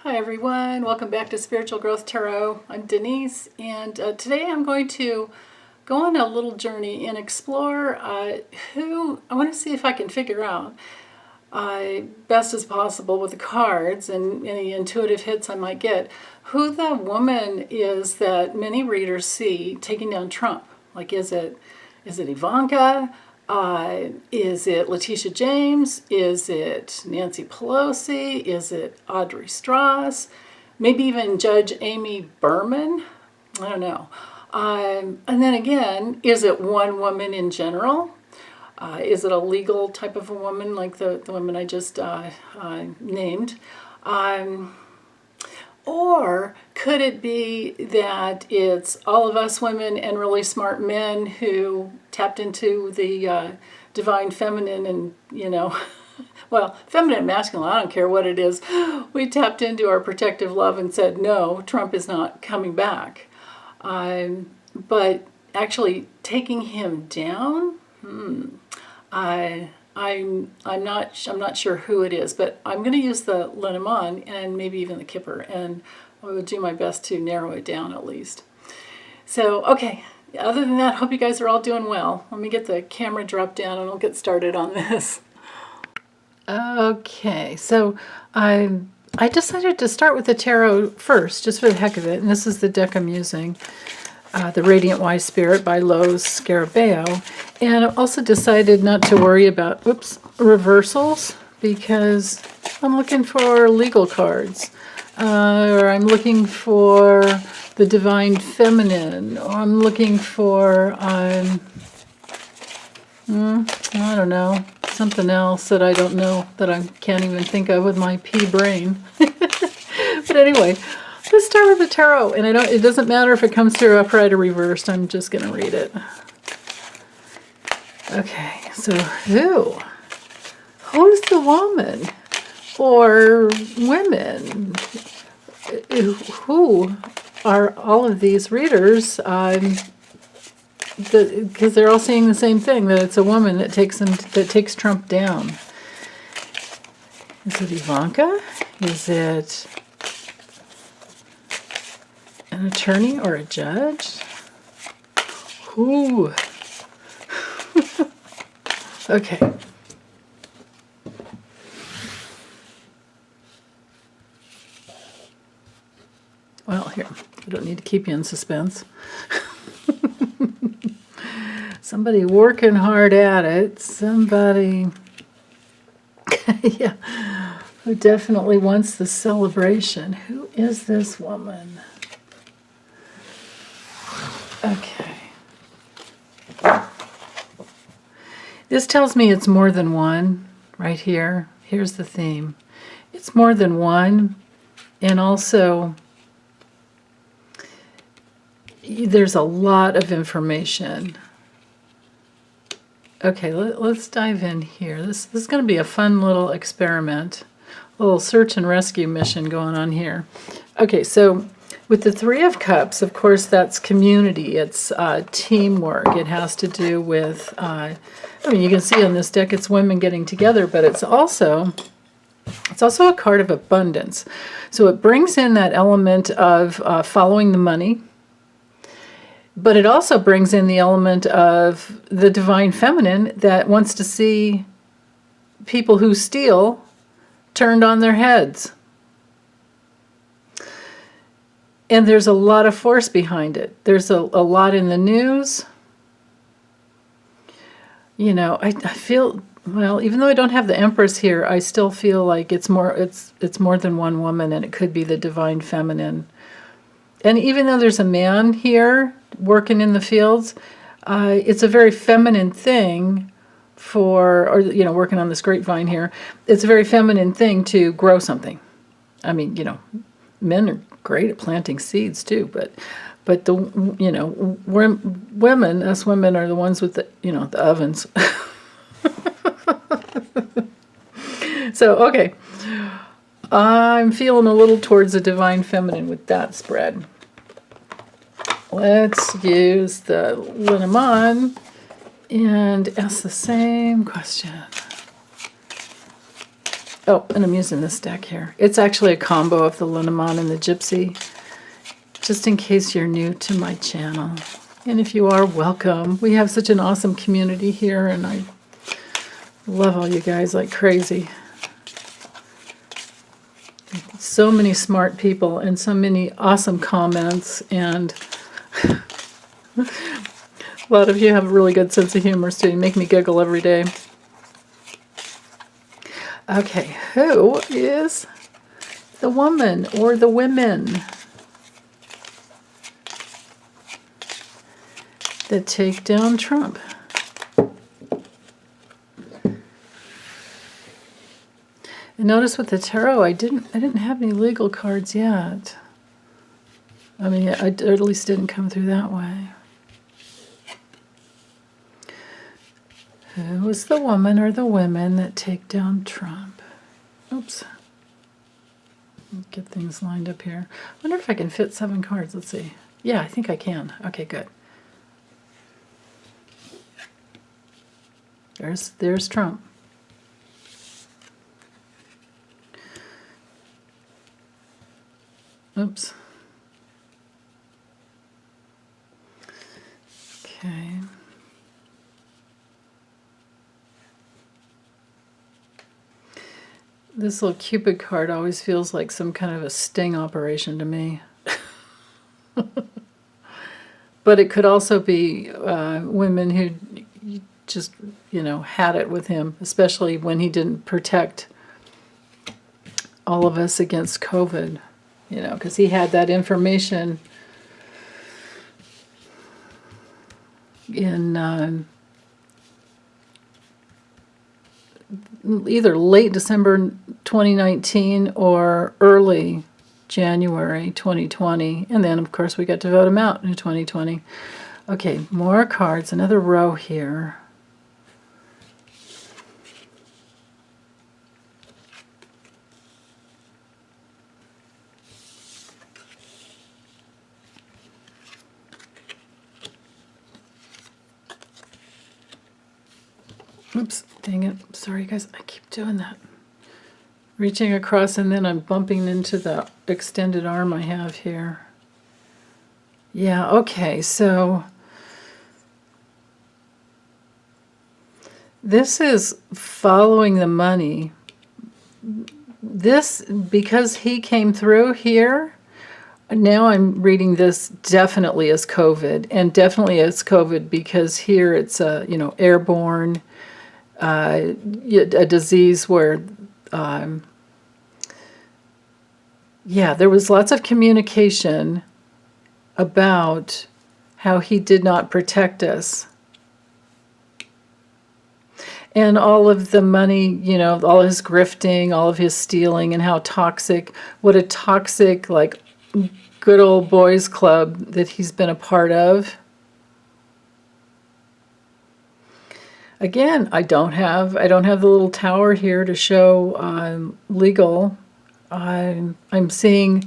Hi everyone, welcome back to Spiritual Growth Tarot. I'm Denise, and today I'm going to go on a little journey and explore who I want to see if I can figure out best as possible with the cards and any intuitive hits I might get, who the woman is that many readers see taking down Trump. Like, is it Ivanka? Is it Letitia James? Is it Nancy Pelosi? Is it Audrey Strauss? Maybe even Judge Amy Berman? I don't know. And then again, is it one woman in general? Is it a legal type of a woman like the woman I just named? Or could it be that it's all of us women and really smart men who tapped into the divine feminine and, well, feminine and masculine, I don't care what it is. We tapped into our protective love and said, no, Trump is not coming back. But actually taking him down, I'm not sure who it is, but I'm going to use the Lenormand and maybe even the Kipper, and I will do my best to narrow it down at least. So, okay, other than that, hope you guys are all doing well. Let me get the camera dropped down and I'll get started on this. Okay, so I decided to start with the tarot first, just for the heck of it, and this is the deck I'm using. The Radiant Wise Spirit by Los Scarabeo. And I also decided not to worry about, reversals, because I'm looking for legal cards. Or I'm looking for the Divine Feminine. Or I'm looking for, I don't know, something else that I don't know, that I can't even think of with my pea brain. But anyway, let's start with the tarot, and it doesn't matter if it comes through upright or reversed. I'm just going to read it. Okay, so who's the woman or women? Who are all of these readers? Because they're all saying the same thing, that it's a woman that takes Trump down. Is it Ivanka? Is it an attorney or a judge? Who? Okay. Well, here, I don't need to keep you in suspense. Somebody working hard at it. Somebody, yeah, who definitely wants the celebration. Who is this woman? Okay. This tells me it's more than one right here. Here's the theme. It's more than one, and also there's a lot of information. Okay, let's dive in here. This is going to be a fun little experiment, a little search and rescue mission going on here. Okay, so with the Three of Cups, of course, that's community. It's teamwork. It has to do with, you can see on this deck it's women getting together, but it's also a card of abundance. So it brings in that element of following the money, but it also brings in the element of the divine feminine that wants to see people who steal turned on their heads. And there's a lot of force behind it. There's a lot in the news. I feel, well, even though I don't have the Empress here, I still feel like it's more than one woman, and it could be the divine feminine. And even though there's a man here working in the fields, it's a very feminine thing working on this grapevine here. It's a very feminine thing to grow something. I mean, men are great at planting seeds too, but the women, us women, are the ones with the ovens. So okay, I'm feeling a little towards the divine feminine with that spread. Let's use the Lenormand and ask the same question. Oh, and I'm using this deck here. It's actually a combo of the Lenormand and the Gypsy, just in case you're new to my channel. And if you are, welcome. We have such an awesome community here, and I love all you guys like crazy. So many smart people and so many awesome comments, and a lot of you have a really good sense of humor, so you make me giggle every day. Okay, who is the woman or the women that take down Trump? And notice with the tarot, I didn't have any legal cards yet. I mean, I at least didn't come through that way. Who is the woman or the women that take down Trump? Oops. Get things lined up here. I wonder if I can fit 7 cards. Let's see. Yeah, I think I can. Okay, good. There's Trump. Oops. Okay. This little Cupid card always feels like some kind of a sting operation to me. But it could also be women who just, had it with him, especially when he didn't protect all of us against COVID, because he had that information in either late December 2019 or early January 2020. And then, of course, we got to vote him out in 2020. Okay, more cards, another row here. Oops, dang it. Sorry, guys. I keep doing that. Reaching across, and then I'm bumping into the extended arm I have here. Yeah, okay, so this is following the money. This, because he came through here, now I'm reading this definitely as COVID, and definitely as COVID because here it's airborne, a disease where, there was lots of communication about how he did not protect us. And all of the money, all his grifting, all of his stealing, and how toxic, what a toxic, good old boys club that he's been a part of. Again, I don't have the little tower here to show legal. I'm seeing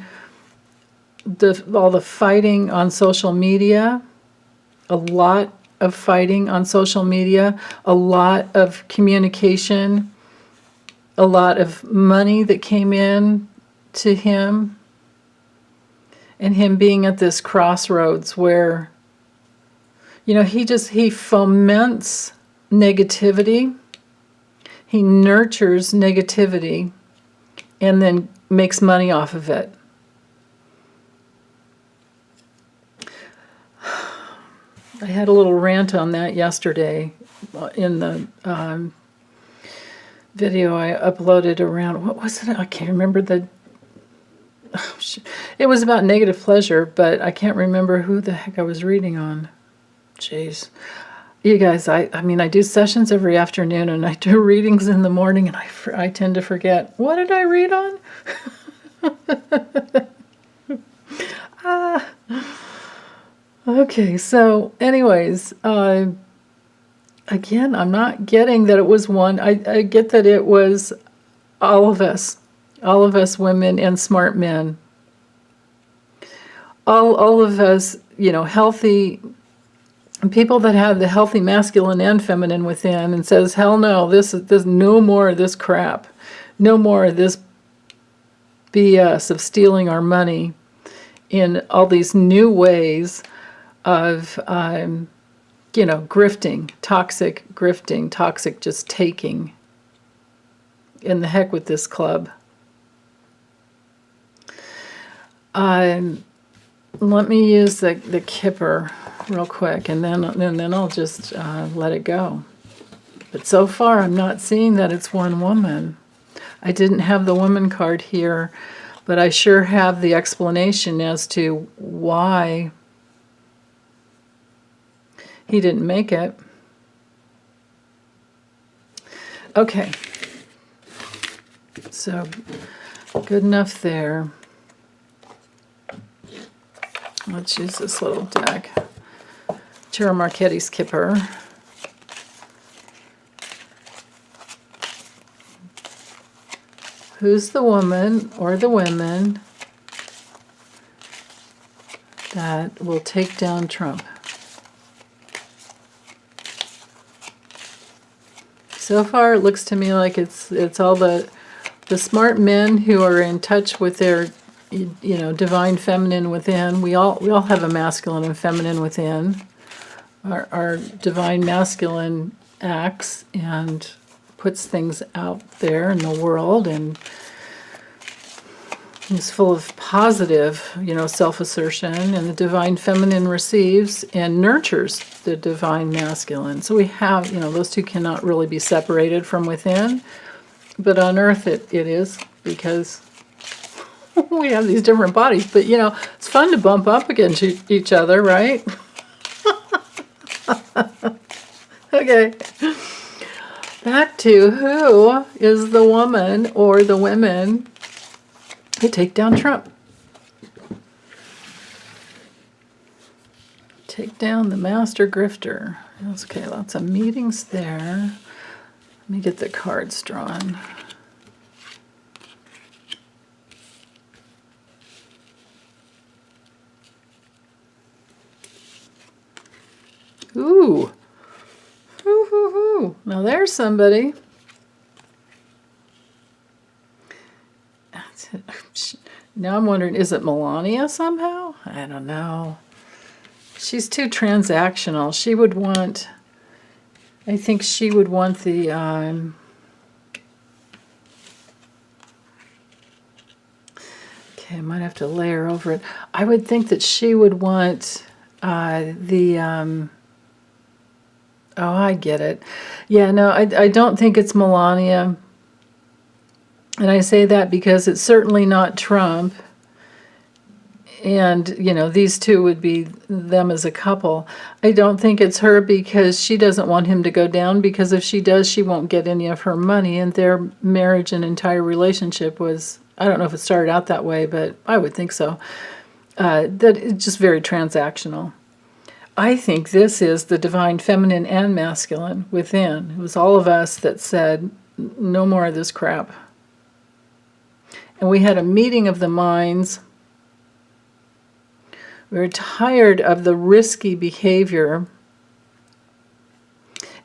all the fighting on social media, a lot of fighting on social media, a lot of communication, a lot of money that came in to him, and him being at this crossroads where, he foments negativity, he nurtures negativity, and then makes money off of it. I had a little rant on that yesterday in the video I uploaded around, what was it? I can't remember it was about negative pleasure, but I can't remember who the heck I was reading on. Jeez. You guys, I do sessions every afternoon, and I do readings in the morning, and I tend to forget. What did I read on? Okay, so anyways, again, I'm not getting that it was one. I get that it was all of us women and smart men. All of us, healthy people that have the healthy masculine and feminine within, and says, hell no, this no more of this crap. no more of this BS of stealing our money in all these new ways of, grifting, toxic just taking. And the heck with this club. Let me use the kipper real quick, and then I'll just let it go. But so far, I'm not seeing that it's one woman. I didn't have the woman card here, but I sure have the explanation as to why he didn't make it. Okay. So, good enough there. Let's use this little deck. Tarot Marchetti's Kipper. Who's the woman or the women that will take down Trump? So far, it looks to me like it's all the smart men who are in touch with their, divine feminine within. We all have a masculine and feminine within. Our divine masculine acts and puts things out there in the world and is full of positive, self-assertion, and the divine feminine receives and nurtures the divine masculine. So we have, those two cannot really be separated from within, but on earth it is, because we have these different bodies. But, it's fun to bump up against each other, right? Okay. Back to who is the woman or the women who take down Trump. Take down the master grifter. Okay, lots of meetings there. Let me get the cards drawn. Ooh. Ooh. Now there's somebody. Now I'm wondering, is it Melania somehow? I don't know. She's too transactional. She would want, I think she would want the, okay, I might have to layer over it. I would think that she would want oh, I get it. Yeah, no, I don't think it's Melania. And I say that because it's certainly not Trump. And, these two would be them as a couple. I don't think it's her because she doesn't want him to go down, because if she does, she won't get any of her money. And their marriage and entire relationship was, I don't know if it started out that way, but I would think so. That it's just very transactional. I think this is the divine feminine and masculine within. It was all of us that said, no more of this crap. And we had a meeting of the minds. We were tired of the risky behavior.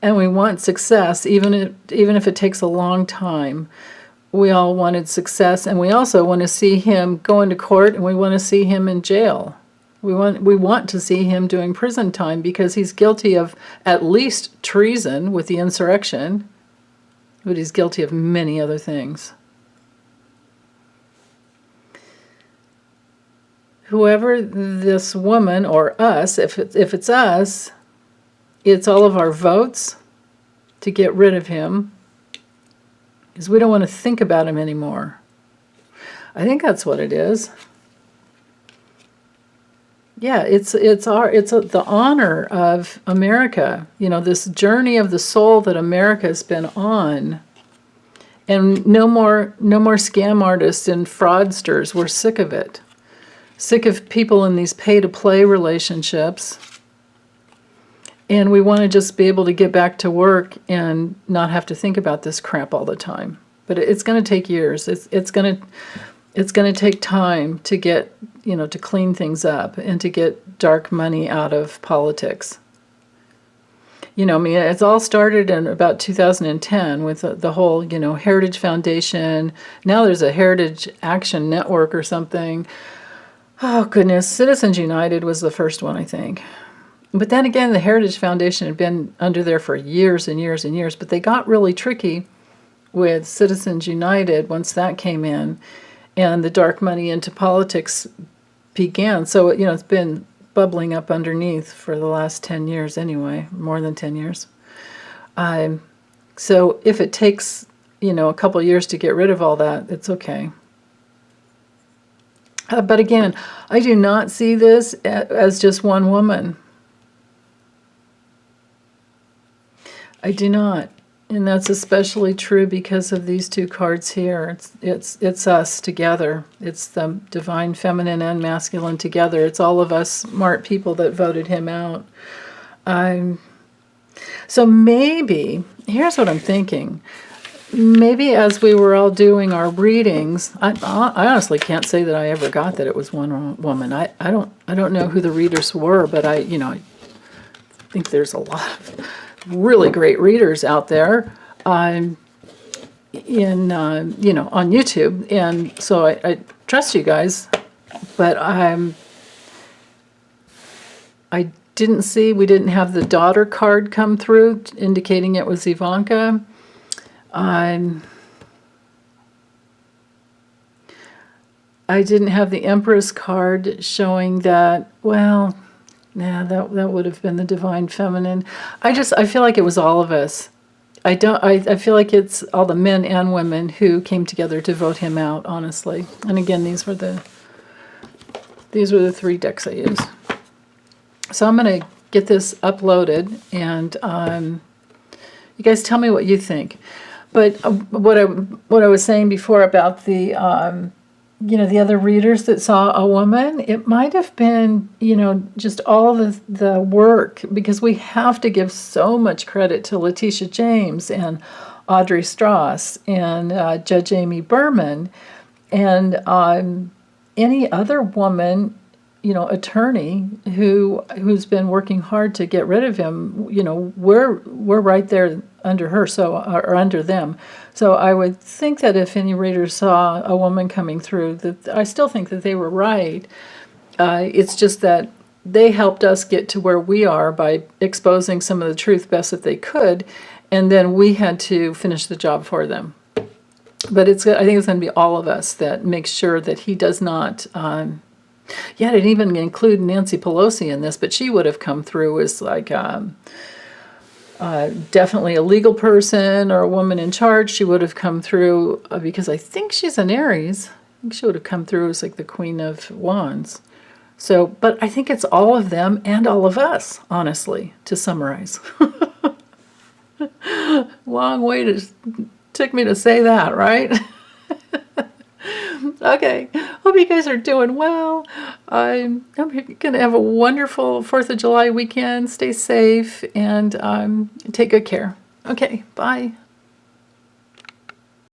And we want success, even if it takes a long time. We all wanted success, and we also want to see him go into court, and we want to see him in jail. We want to see him doing prison time because he's guilty of at least treason with the insurrection, but he's guilty of many other things. Whoever this woman or us, if it's us, it's all of our votes to get rid of him because we don't want to think about him anymore. I think that's what it is. Yeah, it's the honor of America, this journey of the soul that America's been on. And no more scam artists and fraudsters. We're sick of it. Sick of people in these pay-to-play relationships. And we want to just be able to get back to work and not have to think about this crap all the time. But it's going to take years. It's going to take time to get, to clean things up and to get dark money out of politics. I mean, it's all started in about 2010 with the whole, Heritage Foundation. Now there's a Heritage Action Network or something. Oh, goodness. Citizens United was the first one, I think. But then again, the Heritage Foundation had been under there for years and years and years, but they got really tricky with Citizens United once that came in and the dark money into politics began. So, it's been bubbling up underneath for the last 10 years anyway, more than 10 years. So if it takes, a couple of years to get rid of all that, it's okay. But again, I do not see this as just one woman. I do not. And that's especially true because of these two cards here. It's us together. It's the divine feminine and masculine together. It's all of us smart people that voted him out. So maybe, here's what I'm thinking. Maybe as we were all doing our readings, I honestly can't say that I ever got that it was one woman. I don't know who the readers were, but I think there's a lot of really great readers out there on YouTube, and so I trust you guys, but we didn't have the daughter card come through indicating it was Ivanka. I didn't have the Empress card showing that, well, nah, that would have been the divine feminine. I feel like it was all of us. I feel like it's all the men and women who came together to vote him out, honestly. And again, these were the 3 decks I used. So I'm going to get this uploaded, and you guys tell me what you think. But what I was saying before about the the other readers that saw a woman, it might have been, just all the work, because we have to give so much credit to Letitia James and Audrey Strauss and Judge Amy Berman and any other woman, attorney who's been working hard to get rid of him. We're right there under her, or under them. So I would think that if any readers saw a woman coming through, that I still think that they were right. It's just that they helped us get to where we are by exposing some of the truth best that they could, and then we had to finish the job for them. But I think it's going to be all of us that makes sure that he does not. I didn't even include Nancy Pelosi in this, but she would have come through as like definitely a legal person or a woman in charge. She would have come through because I think she's an Aries. I think she would have come through as like the Queen of Wands. So, but I think it's all of them and all of us, honestly, to summarize. Long way took me to say that, right? Okay, hope you guys are doing well. I'm going to have a wonderful 4th of July weekend. Stay safe and take good care. Okay, bye.